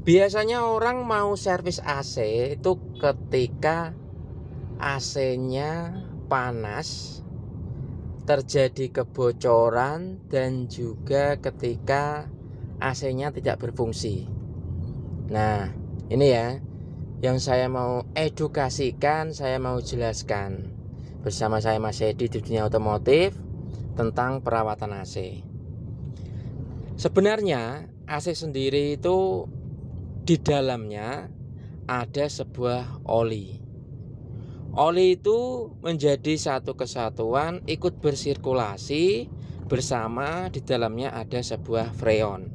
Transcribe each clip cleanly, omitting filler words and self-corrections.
Biasanya orang mau servis AC itu ketika AC-nya panas, terjadi kebocoran, dan juga ketika AC-nya tidak berfungsi. Nah, ini ya yang saya mau edukasikan, saya mau jelaskan bersama saya Mas Edi di dunia otomotif tentang perawatan AC. Sebenarnya AC sendiri itu di dalamnya ada sebuah oli. Oli itu menjadi satu kesatuan, ikut bersirkulasi bersama, di dalamnya ada sebuah freon.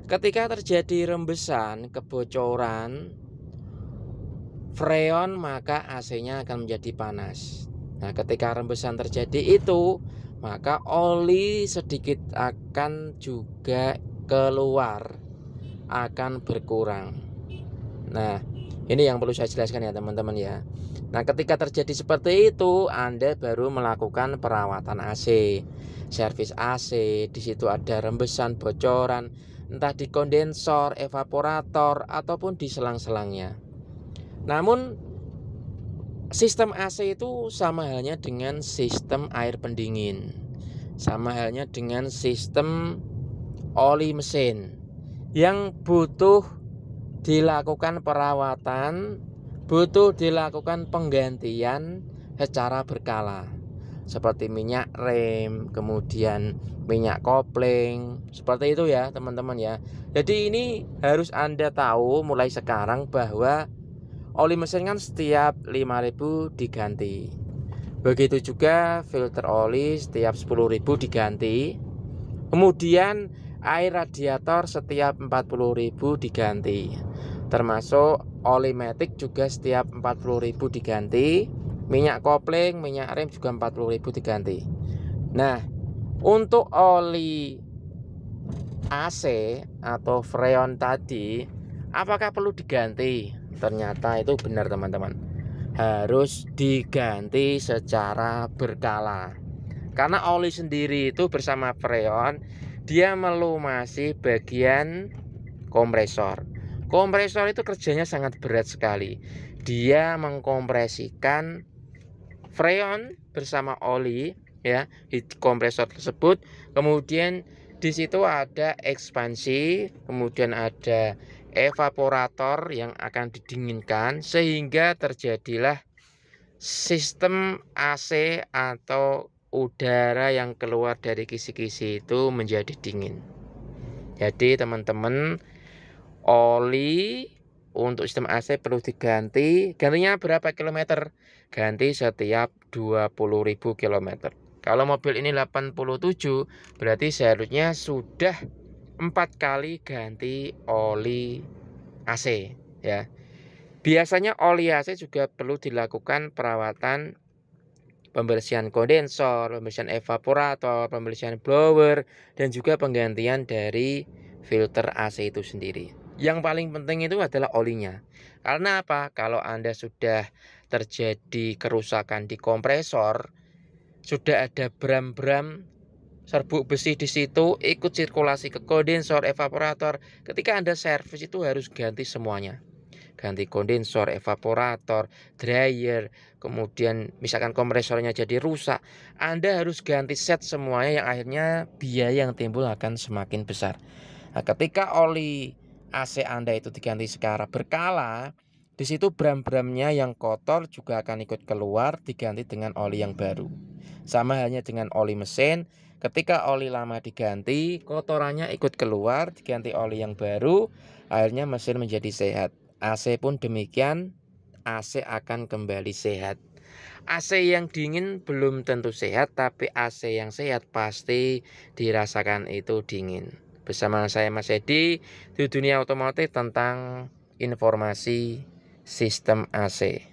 Ketika terjadi rembesan, kebocoran freon, maka AC-nya akan menjadi panas. Nah, ketika rembesan terjadi itu, maka oli sedikit akan juga keluar, akan berkurang. Nah, ini yang perlu saya jelaskan ya teman-teman ya. Nah, ketika terjadi seperti itu, Anda baru melakukan perawatan AC, servis AC. Di situ ada rembesan, bocoran, entah di kondensor, evaporator, ataupun di selang-selangnya. Namun, sistem AC itu sama halnya dengan sistem air pendingin, sama halnya dengan sistem oli mesin yang butuh dilakukan perawatan, butuh dilakukan penggantian secara berkala, seperti minyak rem, kemudian minyak kopling, seperti itu ya teman-teman ya. Jadi ini harus Anda tahu mulai sekarang bahwa oli mesin kan setiap 5.000 diganti. Begitu juga filter oli setiap 10.000 diganti. Kemudian air radiator setiap 40.000 diganti. Termasuk oli matic juga setiap 40.000 diganti. Minyak kopling, minyak rem juga 40.000 diganti. Nah, untuk oli AC atau freon tadi, apakah perlu diganti? Ternyata itu benar teman-teman, harus diganti secara berkala. Karena oli sendiri itu bersama freon, dia melumasi bagian kompresor. Kompresor itu kerjanya sangat berat sekali. Dia mengkompresikan freon bersama oli ya di kompresor tersebut. Kemudian di situ ada ekspansi, kemudian ada evaporator yang akan didinginkan sehingga terjadilah sistem AC atau udara yang keluar dari kisi-kisi itu menjadi dingin. Jadi teman-teman, oli untuk sistem AC perlu diganti. Gantinya berapa kilometer? Ganti setiap 20.000 kilometer. Kalau mobil ini 87, berarti seharusnya sudah 4 kali ganti oli AC ya. Biasanya oli AC juga perlu dilakukan perawatan pembersihan kondensor, pembersihan evaporator, pembersihan blower, dan juga penggantian dari filter AC itu sendiri. Yang paling penting itu adalah olinya. Karena apa? Kalau Anda sudah terjadi kerusakan di kompresor, sudah ada bram-bram serbuk besi di situ, ikut sirkulasi ke kondensor, evaporator. Ketika Anda servis itu harus ganti semuanya. Ganti kondensor, evaporator, dryer, kemudian misalkan kompresornya jadi rusak, Anda harus ganti set semuanya, yang akhirnya biaya yang timbul akan semakin besar. Nah, ketika oli AC Anda itu diganti secara berkala, di situ bram-bramnya yang kotor juga akan ikut keluar, diganti dengan oli yang baru. Sama halnya dengan oli mesin, ketika oli lama diganti, kotorannya ikut keluar, diganti oli yang baru, akhirnya mesin menjadi sehat. AC pun demikian, AC akan kembali sehat. AC yang dingin belum tentu sehat, tapi AC yang sehat pasti dirasakan itu dingin. Bersama saya Mas Edi di dunia otomotif tentang informasi sistem AC.